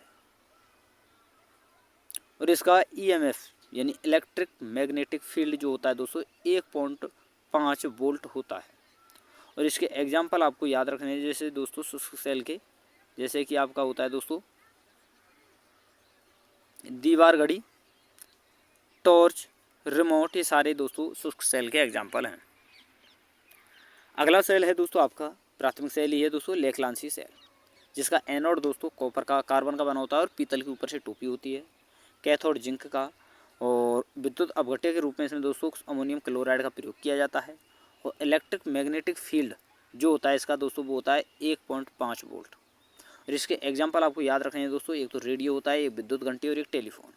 और इसका EMF यानी इलेक्ट्रिक मैग्नेटिक फील्ड जो होता है दोस्तों 1.5 वोल्ट होता है। और इसके एग्जाम्पल आपको याद रखने हैं जैसे दोस्तों शुष्क सेल के, जैसे कि आपका होता है दोस्तों दीवार घड़ी, टॉर्च, रिमोट, ये सारे दोस्तों शुष्क सेल के एग्जाम्पल हैं। अगला सेल है दोस्तों आपका प्राथमिक सेल ही है दोस्तों लेखलांसी सेल जिसका एनोड दोस्तों कॉपर का कार्बन का बना होता है और पीतल के ऊपर से टोपी होती है। कैथोड जिंक का और विद्युत अपघट्य के रूप में इसमें दोस्तों अमोनियम क्लोराइड का प्रयोग किया जाता है। और इलेक्ट्रिक मैग्नेटिक फील्ड जो होता है इसका दोस्तों वो होता है 1.5 वोल्ट। और इसके एग्जाम्पल आपको याद रखने हैं दोस्तों, एक तो रेडियो होता है, एक विद्युत घंटी और एक टेलीफोन।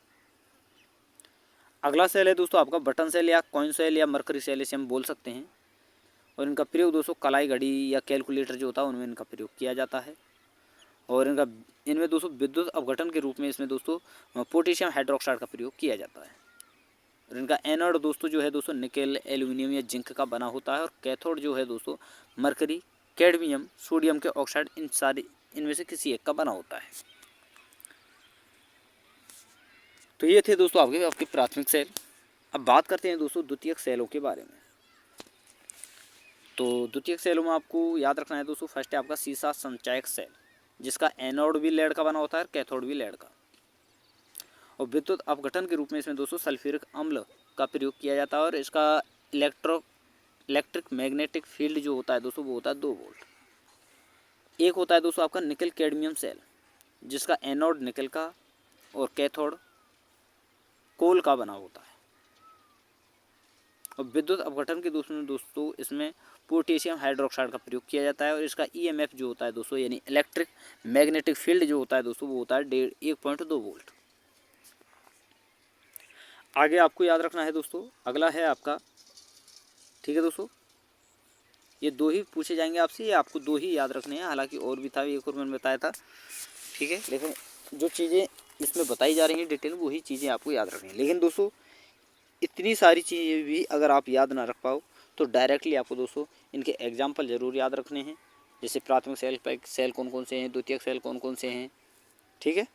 अगला सेल है दोस्तों आपका बटन सेल या कॉइन सेल या मरकरी सेल इसे हम बोल सकते हैं। और इनका प्रयोग दोस्तों कलाई घड़ी या कैलकुलेटर जो होता है उनमें इनका प्रयोग किया जाता है। और इनमें दोस्तों विद्युत अपघटन के रूप में इसमें दोस्तों पोटेशियम हाइड्रोक्साइड का प्रयोग किया जाता है। और इनका एनोड दोस्तों जो है दोस्तों निकेल, एल्यूमिनियम या जिंक का बना होता है। और कैथोड जो है दोस्तों मरकरी, कैडमियम, सोडियम के ऑक्साइड इनमें से किसी एक का बना होता है। तो ये थे दोस्तों आपके प्राथमिक सेल। अब बात करते हैं दोस्तों द्वितीयक सेलों के बारे में। तो द्वितीयक सेलों में आपको याद रखना है दोस्तों, फर्स्ट है आपका सीसा संचायक सेल जिसका एनोड भी लेड का बना होता है और कैथोड भी लेड का। और विद्युत अपघटन के रूप में इसमें दोस्तों सल्फ्यूरिक अम्ल का प्रयोग किया जाता है। और इसका इलेक्ट्रिक मैग्नेटिक फील्ड जो होता है दोस्तों वो होता है 2 वोल्ट। एक होता है दोस्तों आपका निकल कैडमियम सेल जिसका एनोड निकल का और कैथोड कोल का बना होता है। और विद्युत अपघटन के दोस्तों इसमें पोटेशियम हाइड्रोक्साइड का प्रयोग किया जाता है। और इसका EMF जो होता है दोस्तों यानी इलेक्ट्रिक मैग्नेटिक फील्ड जो होता है दोस्तों वो होता है 1.2 वोल्ट। आगे आपको याद रखना है दोस्तों, अगला है आपका, ठीक है दोस्तों, ये 2 ही पूछे जाएंगे आपसे, ये आपको 2 ही याद रखने हैं। हालांकि और भी था, एक और मैंने बताया था, ठीक है, लेकिन जो चीज़ें इसमें बताई जा रही हैं डिटेल वही चीज़ें आपको याद रखनी है। लेकिन दोस्तों इतनी सारी चीज़ें भी अगर आप याद ना रख पाओ तो डायरेक्टली आपको दोस्तों इनके एग्जाम्पल ज़रूर याद रखने हैं। जैसे प्राथमिक सेल कौन कौन से हैं, द्वितीयक सेल कौन कौन से हैं, ठीक है।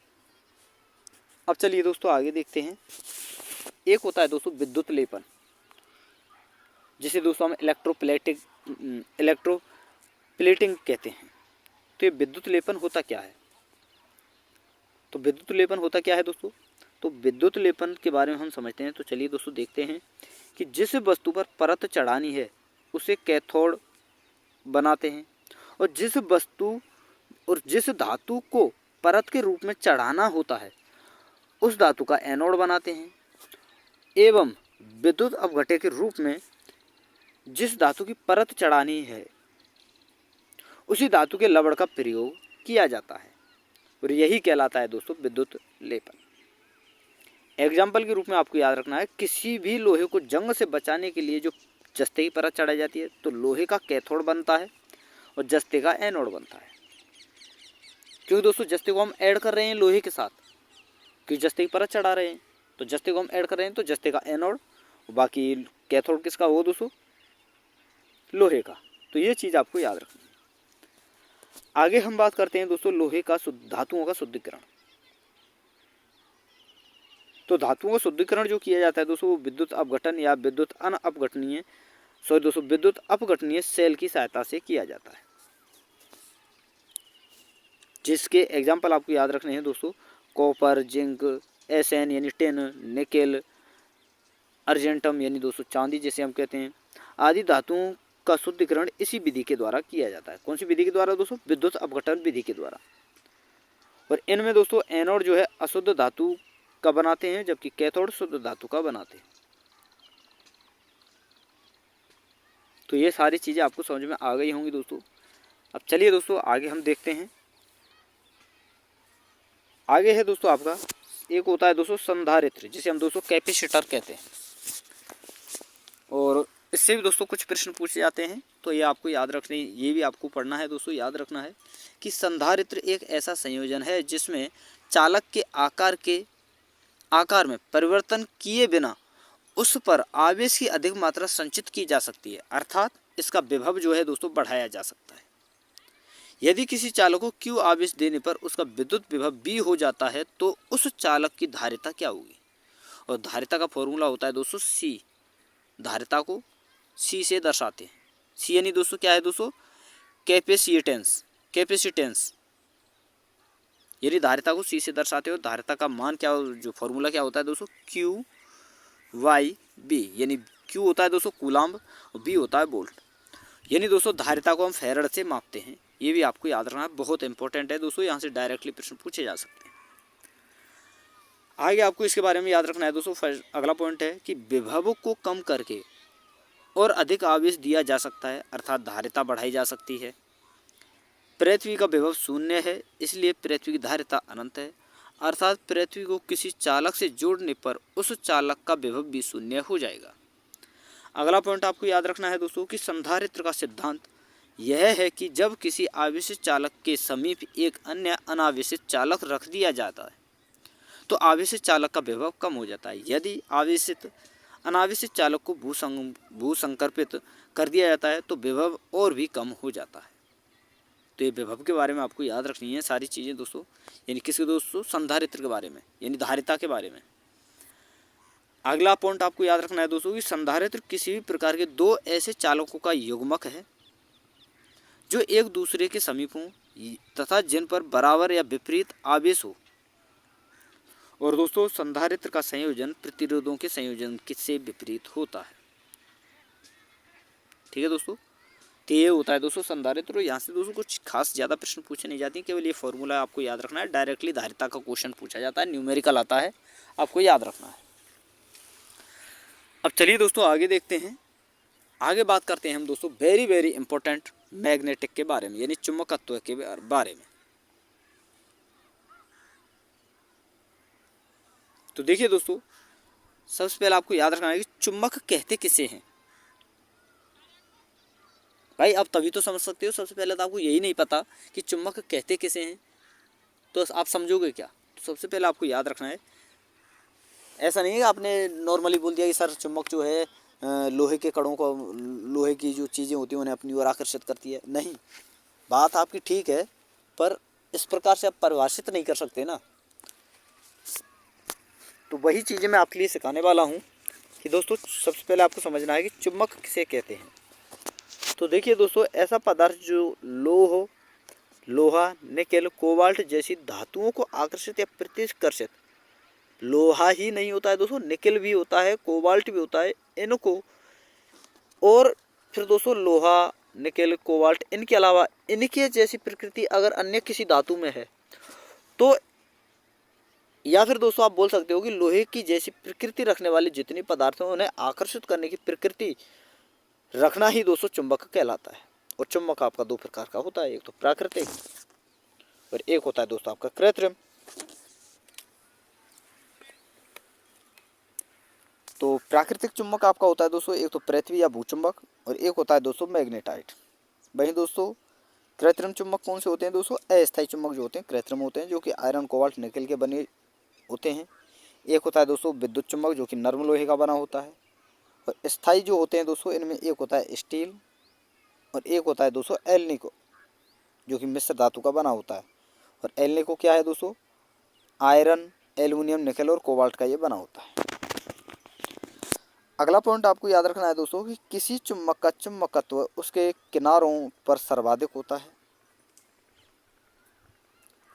अब चलिए दोस्तों आगे देखते हैं। एक होता है दोस्तों विद्युत लेपन जिसे दोस्तों हम इलेक्ट्रोप्लेटिंग कहते हैं। तो ये विद्युत लेपन होता क्या है? तो विद्युत लेपन होता क्या है दोस्तों? तो विद्युत लेपन के बारे में हम समझते हैं। तो चलिए दोस्तों देखते हैं कि जिस वस्तु पर परत चढ़ानी है उसे कैथोड बनाते हैं। और जिस धातु को परत के रूप में चढ़ाना होता है उस धातु का एनोड बनाते हैं। एवं विद्युत अपघट्य के रूप में जिस धातु की परत चढ़ानी है उसी धातु के लवण का प्रयोग किया जाता है और यही कहलाता है दोस्तों विद्युत लेपन। एग्जाम्पल के रूप में आपको याद रखना है, किसी भी लोहे को जंग से बचाने के लिए जो जस्ते की परत चढ़ाई जाती है तो लोहे का कैथोड बनता है और जस्ते का एनोड बनता है। क्योंकि दोस्तों जस्ते को हम ऐड कर रहे हैं लोहे के साथ, क्योंकि जस्ते की परत चढ़ा रहे हैं तो जस्ते को हम ऐड कर रहे हैं, तो जस्ते का एनोड, बाकी कैथोड किसका हो दोस्तों? लोहे का। तो ये चीज़ आपको याद रखनी है। आगे हम बात करते हैं दोस्तों लोहे का धातुओं का शुद्धिकरण। तो धातुओं का शुद्धिकरण जो किया जाता है दोस्तों वो विद्युत अपघटन या विद्युत अपघटनीय सेल की सहायता से किया जाता है। जिसके एग्जाम्पल आपको याद रखने हैं दोस्तों, कॉपर, जिंक, एसएन यानी टिन, निकेल, अर्जेंटम यानी दोस्तों चांदी जिसे हम कहते हैं, आदि धातुओं का शुद्धिकरण इसी विधि के द्वारा किया जाता है। कौन सी विधि के द्वारा दोस्तों? विद्युत अपघटन विधि के द्वारा। और इनमें दोस्तों एनोड जो है अशुद्ध धातु का बनाते हैं, जबकि कैथोड शुद्ध धातु का बनाते हैं। तो ये सारी चीज़ें आपको समझ में आ गई होंगी दोस्तों। अब चलिए दोस्तों आगे हम देखते हैं। आगे है दोस्तों आपका एक होता है दोस्तों संधारित्र, जिसे हम दोस्तों कैपेसिटर कहते हैं। और इससे भी दोस्तों कुछ प्रश्न पूछे जाते हैं, तो ये आपको याद रखने, ये भी आपको पढ़ना है दोस्तों, याद रखना है कि संधारित्र एक ऐसा संयोजन है जिसमें चालक के आकार में परिवर्तन किए बिना उस पर आवेश की अधिक मात्रा संचित की जा सकती है, अर्थात इसका विभव जो है दोस्तों बढ़ाया जा सकता है। यदि किसी चालक को Q आवेश देने पर उसका विद्युत विभव B हो जाता है तो उस चालक की धारिता क्या होगी? और धारिता का फॉर्मूला होता है दोस्तों C। धारिता को C से दर्शाते हैं। C यानी दोस्तों क्या है दोस्तों? कैपेसिटेंस। यदि धारिता को C से दर्शाते हो, धारिता का मान क्या, जो फॉर्मूला क्या होता है दोस्तों? QYB, यानी Q होता है दोस्तों कूलाम्ब और B होता है वोल्ट। यानी दोस्तों धारिता को हम फैराड से मापते हैं। ये भी आपको याद रखना है, बहुत इंपॉर्टेंट है दोस्तों, यहाँ से डायरेक्टली प्रश्न पूछे जा सकते हैं। आगे आपको इसके बारे में याद रखना है दोस्तों। अगला पॉइंट है कि विभव को कम करके और अधिक आवेश दिया जा सकता है, अर्थात धारिता बढ़ाई जा सकती है। पृथ्वी का विभव शून्य है, इसलिए पृथ्वी की धारिता अनंत है, अर्थात पृथ्वी को किसी चालक से जोड़ने पर उस चालक का विभव भी शून्य हो जाएगा। अगला पॉइंट आपको याद रखना है दोस्तों कि संधारित्र का सिद्धांत यह है कि जब किसी आवेशित चालक के समीप एक अन्य अनावेशित चालक रख दिया जाता है तो आवेशित चालक का विभव कम हो जाता है। यदि अनावेशित चालक को भूसंकर्पित कर दिया जाता है तो विभव और भी कम हो जाता है। तो ये विभव के बारे में आपको याद रखनी है सारी चीज़ें दोस्तों, यानी किसके दोस्तों? संधारित्र के बारे में, यानी धारिता के बारे में। अगला पॉइंट आपको याद रखना है दोस्तों कि संधारित्र किसी भी प्रकार के दो ऐसे चालकों का युग्मक है जो एक दूसरे के समीप हों तथा जिन पर बराबर या विपरीत आवेश हो। और दोस्तों संधारित्र का संयोजन प्रतिरोधों के संयोजन से विपरीत होता है। ठीक है दोस्तों, तो ये होता है दोस्तों संधारित्र। यहाँ से दोस्तों कुछ खास ज़्यादा प्रश्न पूछे नहीं जाते, केवल ये फॉर्मूला आपको याद रखना है। डायरेक्टली धारिता का क्वेश्चन पूछा जाता है, न्यूमेरिकल आता है, आपको याद रखना है। अब चलिए दोस्तों आगे देखते हैं। आगे बात करते हैं हम दोस्तों वेरी वेरी इंपॉर्टेंट मैग्नेटिक के बारे में, यानी चुंबकत्व के बारे में। तो देखिए दोस्तों, सबसे पहले आपको याद रखना है कि चुंबक कहते किसे हैं। भाई आप तभी तो समझ सकते हो, सबसे पहले तो आपको यही नहीं पता कि चुंबक कहते किसे हैं, तो आप समझोगे क्या? तो सबसे पहले आपको याद रखना है, ऐसा नहीं है कि आपने नॉर्मली बोल दिया कि सर चुंबक जो है लोहे के कणों को, लोहे की जो चीज़ें होती हैं उन्हें अपनी ओर आकर्षित करती है। नहीं, बात आपकी ठीक है, पर इस प्रकार से आप परिभाषित नहीं कर सकते ना। तो वही चीज़ें मैं आपके लिए सिखाने वाला हूँ कि दोस्तों सबसे पहले आपको समझना है कि चुंबक किसे कहते हैं। तो देखिए दोस्तों, ऐसा पदार्थ जो लोहा, निकेल, कोबाल्ट जैसी धातुओं को आकर्षित या प्रतिकर्षित, लोहा ही नहीं होता है दोस्तों, निकेल भी होता है, कोबाल्ट भी होता है, इनको, और फिर दोस्तों लोहा, निकेल, कोबाल्ट, इनके अलावा इनके जैसी प्रकृति अगर अन्य किसी धातु में है तो, या फिर दोस्तों आप बोल सकते हो कि लोहे की जैसी प्रकृति रखने वाले जितने पदार्थ हैं उन्हें आकर्षित करने की प्रकृति रखना ही दोस्तों चुंबक कहलाता है। और चुंबक आपका दो प्रकार का होता है, एक तो प्राकृतिक और एक होता है दोस्तों आपका कृत्रिम। तो प्राकृतिक चुंबक आपका होता है दोस्तों एक तो पृथ्वी या भूचुंबक, और एक होता है दोस्तों मैग्नेटाइट। वहीं दोस्तों कृत्रिम चुंबक कौन से होते हैं दोस्तों? अस्थायी चुंबक जो होते हैं कृत्रिम होते हैं, जो कि आयरन, कोबाल्ट, निकेल के बने होते हैं। एक होता है दोस्तों विद्युत चुंबक जो कि नर्म लोहे का बना होता है। और स्थायी जो होते हैं दोस्तों, इनमें एक होता है स्टील और एक होता है दोस्तों एल्निको जो कि मिश्र धातु का बना होता है। और एल्निको क्या है दोस्तों? आयरन, एल्युमिनियम, निकेल और कोबाल्ट का ये बना होता है। अगला पॉइंट आपको याद रखना है दोस्तों कि किसी चुंबक का चुंबकत्व उसके किनारों पर सर्वाधिक होता है।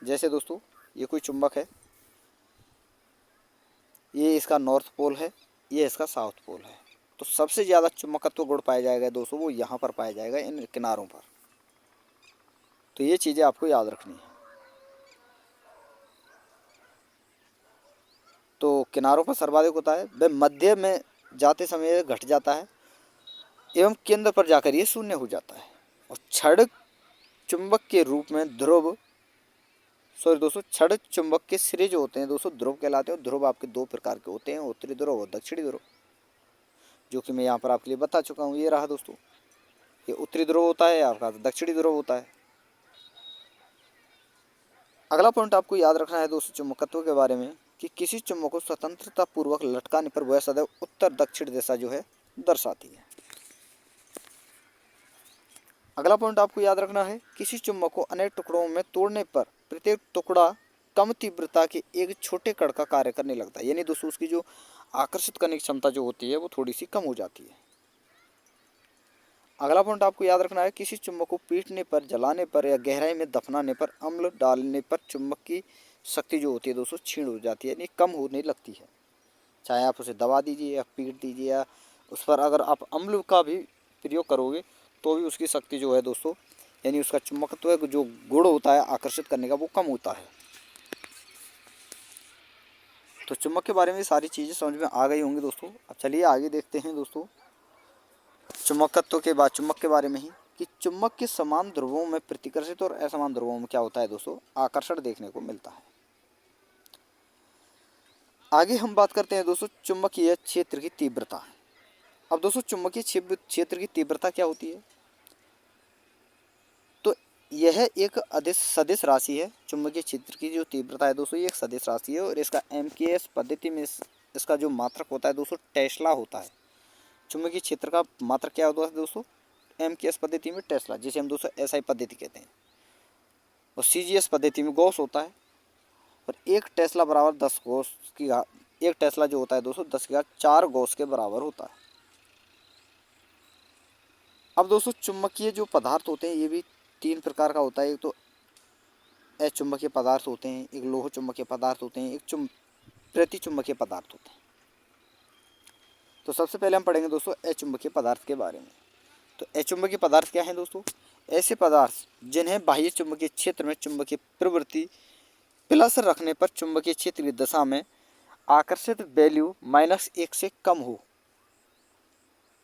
जैसे दोस्तों ये कोई चुंबक है, ये इसका नॉर्थ पोल है, ये इसका साउथ पोल है, तो सबसे ज़्यादा चुंबकत्व गुण पाया जाएगा दोस्तों वो यहाँ पर पाया जाएगा, इन किनारों पर। तो ये चीज़ें आपको याद रखनी है। तो किनारों पर सर्वाधिक होता है, वह मध्य में जाते समय घट जाता है एवं केंद्र पर जाकर ये शून्य हो जाता है। और क्षण चुंबक के रूप में ध्रुव, सॉरी दोस्तों, क्षण चुंबक के सिरे जो होते हैं दोस्तों ध्रुव कहलाते हैं। ध्रुव आपके दो प्रकार के होते हैं, उत्तरी ध्रुव और दक्षिणी ध्रुव, जो कि मैं यहाँ पर आपके लिए बता चुका हूँ। ये रहा दोस्तों, ये उत्तरी ध्रुव होता है, आपका दक्षिणी ध्रुव होता है। अगला पॉइंट आपको याद रखना है दोस्तों चुंबकत्व के बारे में, कि किसी चुंबक को स्वतंत्रता पूर्वक लटकाने पर वह सदैव उत्तर दक्षिण दिशा जो है दर्शाती है। अगला पॉइंट आपको याद रखना है, किसी चुंबक को अनेक टुकड़ों में तोड़ने पर प्रत्येक टुकड़ा कम तीव्रता के एक छोटे कण का कार्य करने लगता है, यानी दोस्तों उसकी जो आकर्षित करने की क्षमता जो होती है वो थोड़ी सी कम हो जाती है। अगला पॉइंट आपको याद रखना है, किसी चुंबक को पीटने पर, जलाने पर या गहराई में दफनाने पर, अम्ल डालने पर चुंबक की शक्ति जो होती है दोस्तों क्षीण हो जाती है, यानी कम होने लगती है। चाहे आप उसे दबा दीजिए या पीट दीजिए या उस पर अगर आप अम्ल का भी प्रयोग करोगे तो भी उसकी शक्ति जो है दोस्तों, यानी उसका चुंबकत्व जो गुण होता है आकर्षित करने का, वो कम होता है। तो चुंबक के बारे में सारी चीज़ें समझ में आ गई होंगी दोस्तों। अब चलिए आगे देखते हैं दोस्तों चुंबकत्व के बाद चुंबक के बारे में ही, कि चुंबक के समान ध्रुवों में प्रतिकर्षित और असमान ध्रुवों में क्या होता है दोस्तों, आकर्षण देखने को मिलता है। आगे हम बात करते हैं दोस्तों चुंबकीय क्षेत्र की तीव्रता। अब दोस्तों चुंबकीय क्षेत्र की तीव्रता क्या होती है, तो यह एक सदिश राशि है। चुंबकीय क्षेत्र की जो तीव्रता है दोस्तों ये एक सदिश राशि है, और इसका एमकेएस पद्धति में इसका जो मात्रक होता है दोस्तों टेस्ला होता है। चुंबकीय क्षेत्र का मात्रक क्या होता है दोस्तों, एमकेएस पद्धति में टेस्ला, जिसे हम दोस्तों एसआई पद्धति कहते हैं, और सीजीएस पद्धति में गॉस होता है। और एक टेस्ला बराबर 10 गॉस की, एक टेस्ला जो होता है दोस्तों 10⁴ गॉस के बराबर होता है। अब दोस्तों चुंबकीय जो पदार्थ होते हैं ये भी 3 प्रकार का होता है। एक तो अचुंबकीय पदार्थ होते हैं, एक लोह चुंबकीय पदार्थ होते हैं, एक प्रतिचुंबकीय पदार्थ होते हैं। तो सबसे पहले हम पढ़ेंगे दोस्तों अचुंबकीय पदार्थ के बारे में। तो अचुंबकीय पदार्थ क्या है दोस्तों, ऐसे पदार्थ जिन्हें बाह्य चुंबकीय क्षेत्र में चुंबकीय प्रवृत्ति प्लस रखने पर चुंबकीय क्षेत्र की दशा में आकर्षित वैल्यू -1 से कम हो,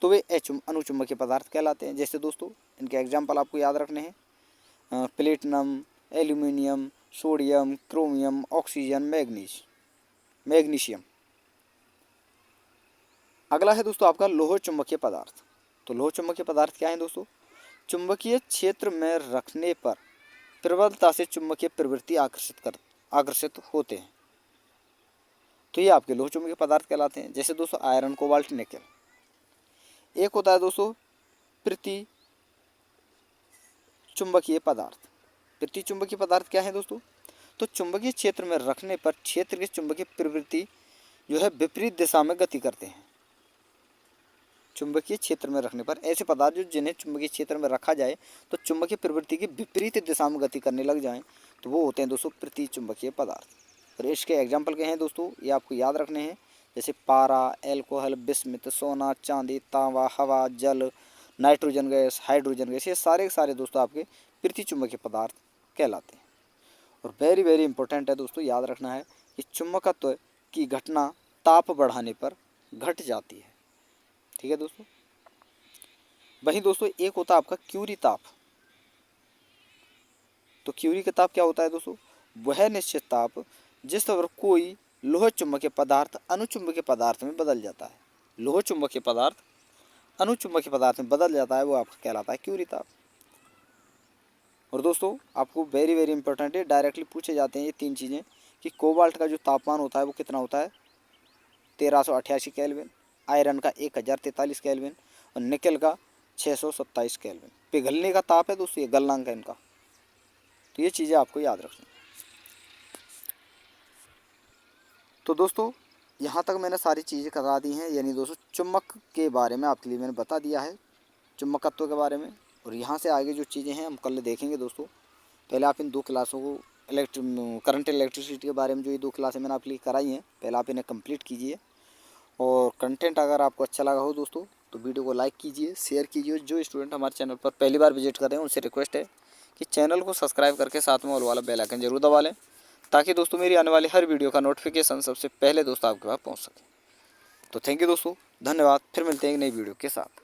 तो वे अनुचुंबकीय पदार्थ कहलाते हैं। जैसे दोस्तों इनके एग्जाम्पल आपको याद रखने हैं, platinum, aluminium, sodium, chromium, oxygen, magnesium. अगला है दोस्तों आपका लोह चुंबकीय पदार्थ। तो लोह चुंबकीय पदार्थ क्या है दोस्तों, चुंबकीय क्षेत्र में रखने पर प्रबलता से चुंबकीय प्रवृत्ति आकर्षित होते हैं, तो ये आपके लोह चुंबकीय पदार्थ कहलाते हैं। जैसे दोस्तों आयरन, कोबाल्ट, निकेल। एक होता है दोस्तों प्रति चुंबकीय पदार्थ। प्रति चुंबकीय पदार्थ क्या है दोस्तों, तो चुंबकीय क्षेत्र में रखने पर क्षेत्र की चुंबकीय प्रवृत्ति जो है विपरीत दिशा में गति करते हैं। चुंबकीय क्षेत्र में रखने पर ऐसे पदार्थ जो जिन्हें चुंबकीय क्षेत्र में रखा जाए तो चुंबकीय प्रवृत्ति की विपरीत दिशा में गति करने लग जाएं, तो वो होते हैं दोस्तों प्रति चुंबकीय पदार्थ। और इसके एग्जाम्पल क्या हैं दोस्तों, ये आपको याद रखने हैं। जैसे पारा, एल्कोहल, बिस्मिथ, सोना, चांदी, तांबा, हवा, जल, नाइट्रोजन गैस, हाइड्रोजन गैस, ये सारे के सारे दोस्तों आपके प्रति चुंबकीय पदार्थ कहलाते हैं। और वेरी वेरी इंपॉर्टेंट है दोस्तों, याद रखना है कि चुंबकत्व की घटना ताप बढ़ाने पर घट जाती है। ठीक है दोस्तों। वहीं दोस्तों एक होता है आपका क्यूरी ताप। तो क्यूरी का ताप क्या होता है दोस्तों, वह निश्चित ताप जिस पर कोई लोह चुंबकीय पदार्थ अनुचुंबकीय पदार्थ में बदल जाता है। लोह चुंबकीय पदार्थ अनुचुंबकीय पदार्थ में बदल जाता है, वो आपका कहलाता है क्यूरी ताप। और दोस्तों आपको वेरी वेरी इंपॉर्टेंट है, डायरेक्टली पूछे जाते हैं ये 3 चीज़ें, कि कोबाल्ट का जो तापमान होता है वो कितना होता है, 1388 केल्विन, आयरन का 1043 केल्विन, और निकेल का 627 केल्विन। पिघलने का ताप है दोस्तों, ये गलनांक है इनका। तो ये चीज़ें आपको याद रखनी। तो दोस्तों यहाँ तक मैंने सारी चीज़ें करा दी हैं, यानी दोस्तों चुंबक के बारे में आपके लिए मैंने बता दिया है, चुंबकत्व के बारे में। और यहाँ से आगे जो चीज़ें हैं हम कल देखेंगे दोस्तों। पहले आप इन 2 क्लासों को करंट इलेक्ट्रिसिटी के बारे में जो ये 2 क्लासें मैंने आपके लिए कराई हैं, पहले आप इन्हें कंप्लीट कीजिए। और कंटेंट अगर आपको अच्छा लगा हो दोस्तों तो वीडियो को लाइक कीजिए, शेयर कीजिए। जो स्टूडेंट हमारे चैनल पर पहली बार विजिट कर रहे हैं उनसे रिक्वेस्ट है कि चैनल को सब्सक्राइब करके साथ में ऑल वाला बेल आइकन जरूर दबा लें, ताकि दोस्तों मेरी आने वाली हर वीडियो का नोटिफिकेशन सबसे पहले दोस्तों आपके पास पहुँच सके। तो थैंक यू दोस्तों, धन्यवाद। फिर मिलते हैं एक नई वीडियो के साथ।